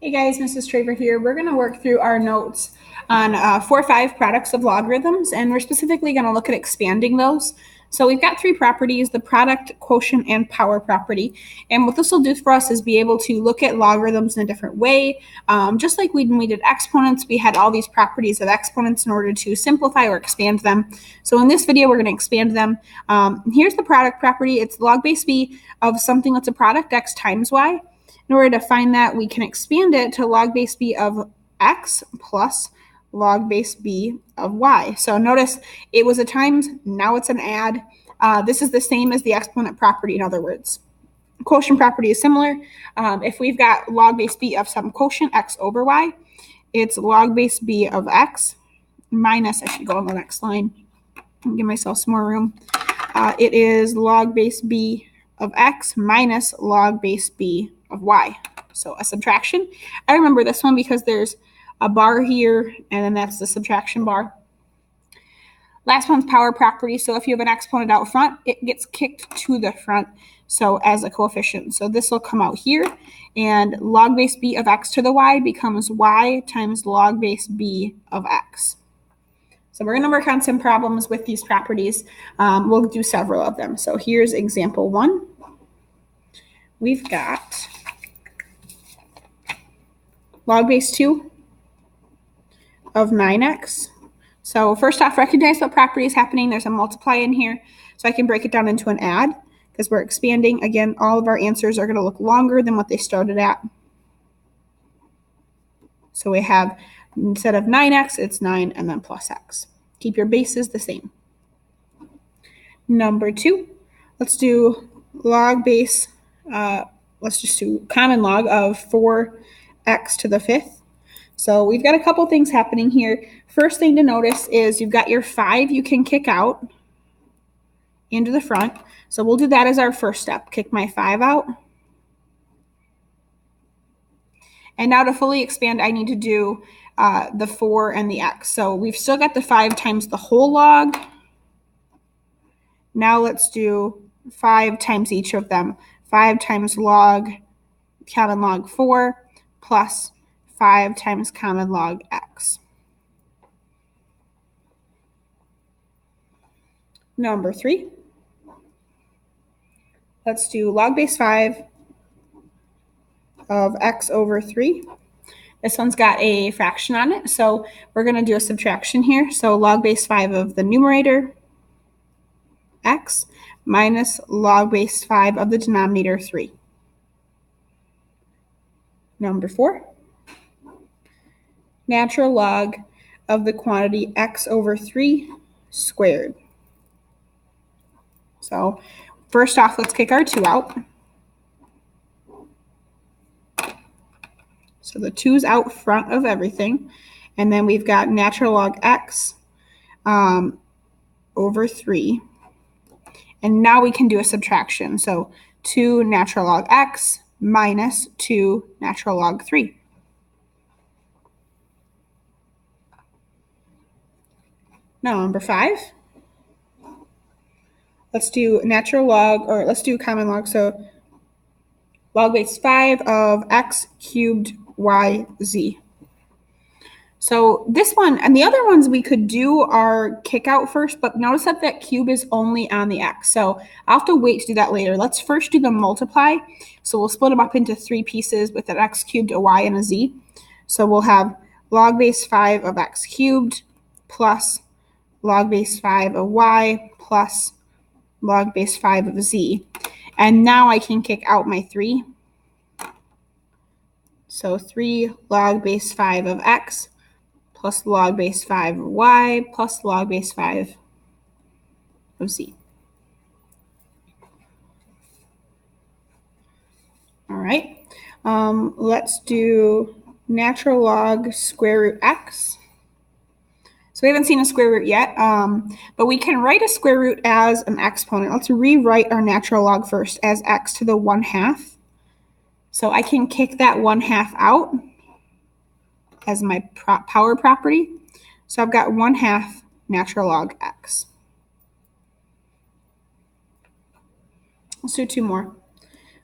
Hey guys, Mrs. Traver here. We're going to work through our notes on 4 or 5 products of logarithms, and we're specifically going to look at expanding those. So we've got 3 properties, the product, quotient, and power property. And what this will do for us is be able to look at logarithms in a different way. Just like when we did exponents, we had all these properties of exponents in order to simplify or expand them. So in this video, we're going to expand them. Here's the product property. It's log base b of something that's a product, x times y. In order to find that, we can expand it to log base b of x plus log base b of y. So notice it was a times, now it's an add. This is the same as the exponent property, in other words. Quotient property is similar. If we've got log base b of some quotient, x over y, it's log base b of x minus, I should go on the next line and give myself some more room. It is log base b of x minus log base b of y. So a subtraction. I remember this one because there's a bar here, and then that's the subtraction bar. Last one's power property. So if you have an exponent out front, it gets kicked to the front, so as a coefficient. So this will come out here, and log base b of x to the y becomes y times log base b of x. So we're going to work on some problems with these properties. We'll do several of them. So here's example 1. We've got log base 2 of 9x. So first off, recognize what property is happening. There's a multiply in here. So I can break it down into an add because we're expanding. Again, all of our answers are going to look longer than what they started at. So we have, instead of 9x, it's 9 and then plus x. Keep your bases the same. Number 2, let's do log base, let's just do common log of 4x to the 5th. So we've got a couple things happening here. First thing to notice is you've got your 5 you can kick out into the front. So we'll do that as our first step. Kick my 5 out. And now to fully expand, I need to do the 4 and the x. So we've still got the 5 times the whole log. Now let's do 5 times each of them. 5 times log, common log 4, plus 5 times common log x. Number 3, let's do log base 5 of x over 3. This one's got a fraction on it, so we're going to do a subtraction here. So log base 5 of the numerator, x, minus log base 5 of the denominator, 3. Number 4, natural log of the quantity x over 3 squared. So first off, let's kick our 2 out. So the 2's out front of everything. And then we've got natural log x over 3. And now we can do a subtraction. So 2 natural log x minus 2 natural log 3. Now number 5. Let's do natural log, or let's do common log. So log base 5 of x cubed yz. So this one, and the other ones we could do are kick out first, but notice that that cube is only on the x. So I'll have to wait to do that later. Let's first do the multiply. So we'll split them up into 3 pieces with an x cubed, a y, and a z. So we'll have log base 5 of x cubed plus log base 5 of y plus log base 5 of z. And now I can kick out my 3. So 3 log base 5 of x plus log base 5 of y plus log base 5 of z. All right, let's do natural log square root x. So we haven't seen a square root yet, but we can write a square root as an exponent. Let's rewrite our natural log first as x to the 1/2. So I can kick that 1/2 out as my power property. So I've got 1/2 natural log x. Let's do 2 more.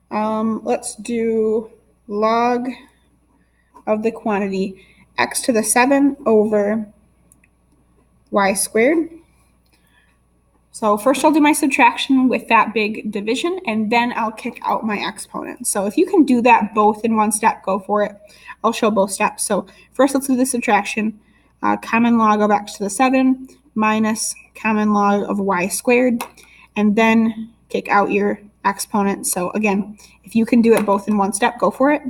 Let's do log of the quantity x to the 7 over y squared. So first I'll do my subtraction with that big division, and then I'll kick out my exponent. So if you can do that both in one step, go for it. I'll show both steps. So first let's do the subtraction. Common log of x to the 7 minus common log of y squared, and then kick out your exponent. So again, if you can do it both in one step, go for it.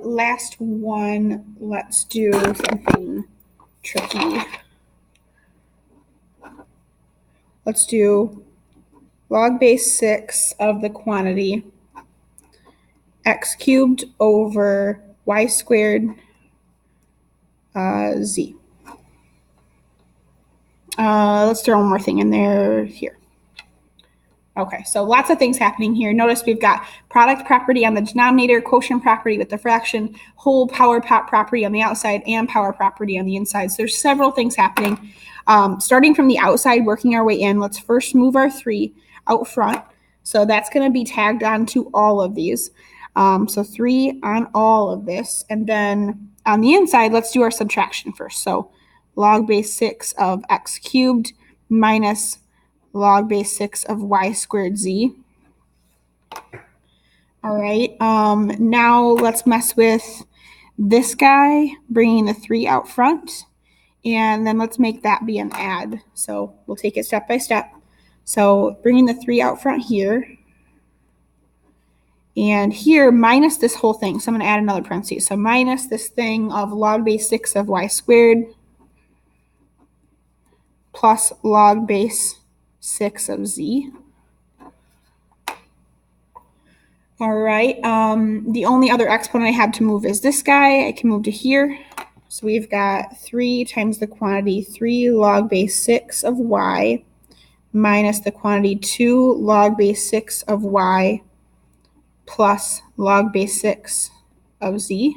Last one, let's do something tricky. Let's do log base 6 of the quantity x cubed over y squared z. Let's throw one more thing in there here. Okay, so lots of things happening here. Notice we've got product property on the denominator, quotient property with the fraction, whole power property on the outside, and power property on the inside. So there's several things happening. Starting from the outside, working our way in, let's first move our 3 out front. So that's going to be tagged onto all of these. So 3 on all of this. And then on the inside, let's do our subtraction first. So log base 6 of x cubed minus log base 6 of y squared z. All right, now let's mess with this guy, bringing the 3 out front, and then let's make that be an add. So we'll take it step by step. So bringing the 3 out front here, and here minus this whole thing. So I'm going to add another parenthesis. So minus this thing of log base 6 of y squared plus log base 6 of z. All right, the only other exponent I have to move is this guy. I can move to here. So we've got 3 times the quantity 3 log base 6 of y minus the quantity 2 log base 6 of y plus log base 6 of z.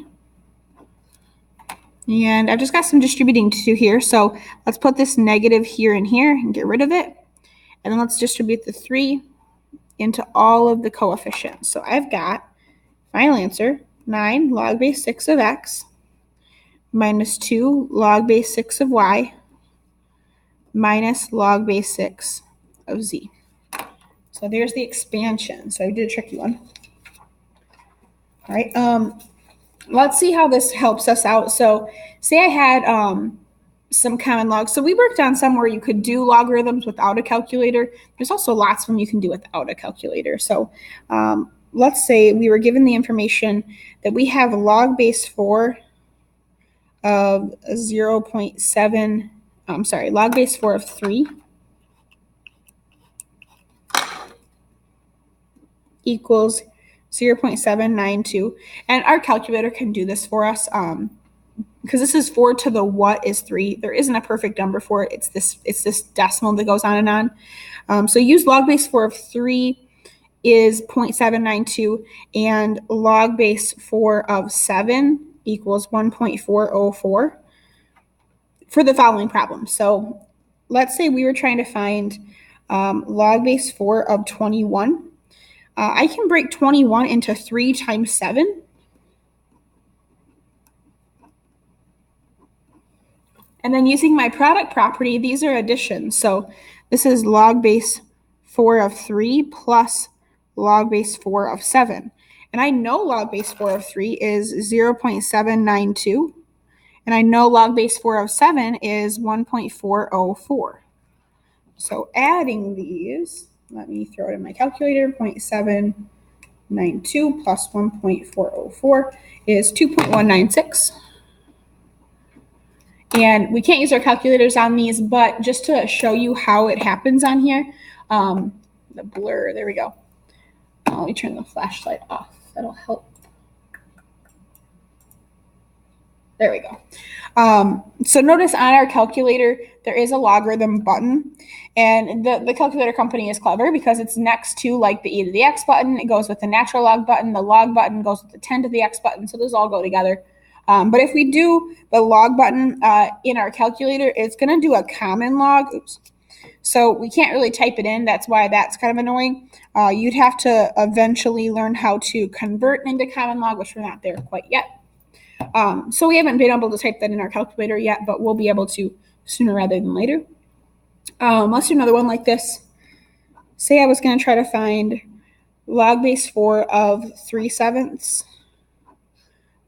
And I've just got some distributing to do here. So let's put this negative here and here and get rid of it. And then let's distribute the 3 into all of the coefficients. So I've got, final answer, 9 log base 6 of x minus 2 log base 6 of y minus log base 6 of z. So there's the expansion. So I did a tricky one. All right, let's see how this helps us out. So say I had some common logs. So we worked on some where you could do logarithms without a calculator. There's also lots of them you can do without a calculator. So let's say we were given the information that we have log base 4 of 0.7, log base 4 of 3 equals 0.792. And our calculator can do this for us. Because this is 4 to the what is 3. There isn't a perfect number for it. It's this decimal that goes on and on. So use log base 4 of 3 is 0.792, and log base 4 of 7 equals 1.404 for the following problem. So let's say we were trying to find log base 4 of 21. I can break 21 into 3 times 7. And then using my product property, these are additions. So this is log base 4 of 3 plus log base 4 of 7. And I know log base 4 of 3 is 0.792. And I know log base 4 of 7 is 1.404. So adding these, let me throw it in my calculator, 0.792 plus 1.404 is 2.196. And we can't use our calculators on these, but just to show you how it happens on here, the blur, there we go. Let me turn the flashlight off. That'll help. There we go. So notice on our calculator, there is a logarithm button, and the calculator company is clever because it's next to like the e to the x button. It goes with the natural log button. The log button goes with the 10 to the x button. So those all go together. But if we do the log button in our calculator, it's going to do a common log. Oops. So we can't really type it in. That's why that's kind of annoying. You'd have to eventually learn how to convert into common log, which we're not there quite yet. So we haven't been able to type that in our calculator yet, but we'll be able to sooner rather than later. Let's do another one like this. Say I was going to try to find log base 4 of 3/7.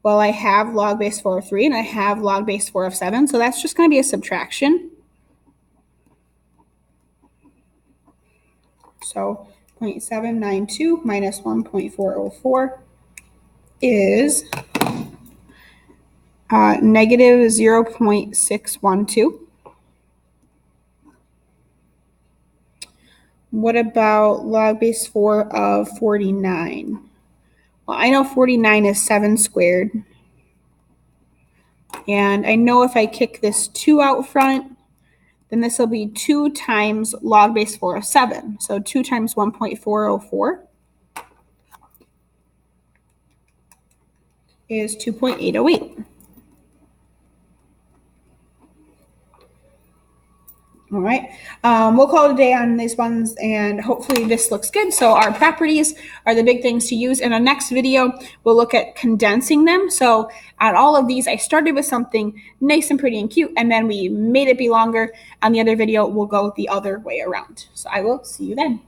Well, I have log base 4 of 3 and I have log base 4 of 7. So that's just going to be a subtraction. So 0.792 minus 1.404 is negative 0.612. What about log base 4 of 49? Well, I know 49 is 7 squared. And I know if I kick this 2 out front, then this will be 2 times log base 4 of 7. So 2 times 1.404 is 2.808. All right, we'll call it a day on these ones, and hopefully this looks good. So our properties are the big things to use. In our next video, we'll look at condensing them. So on all of these, I started with something nice and pretty and cute, and then we made it be longer. On the other video, we'll go the other way around. So I will see you then.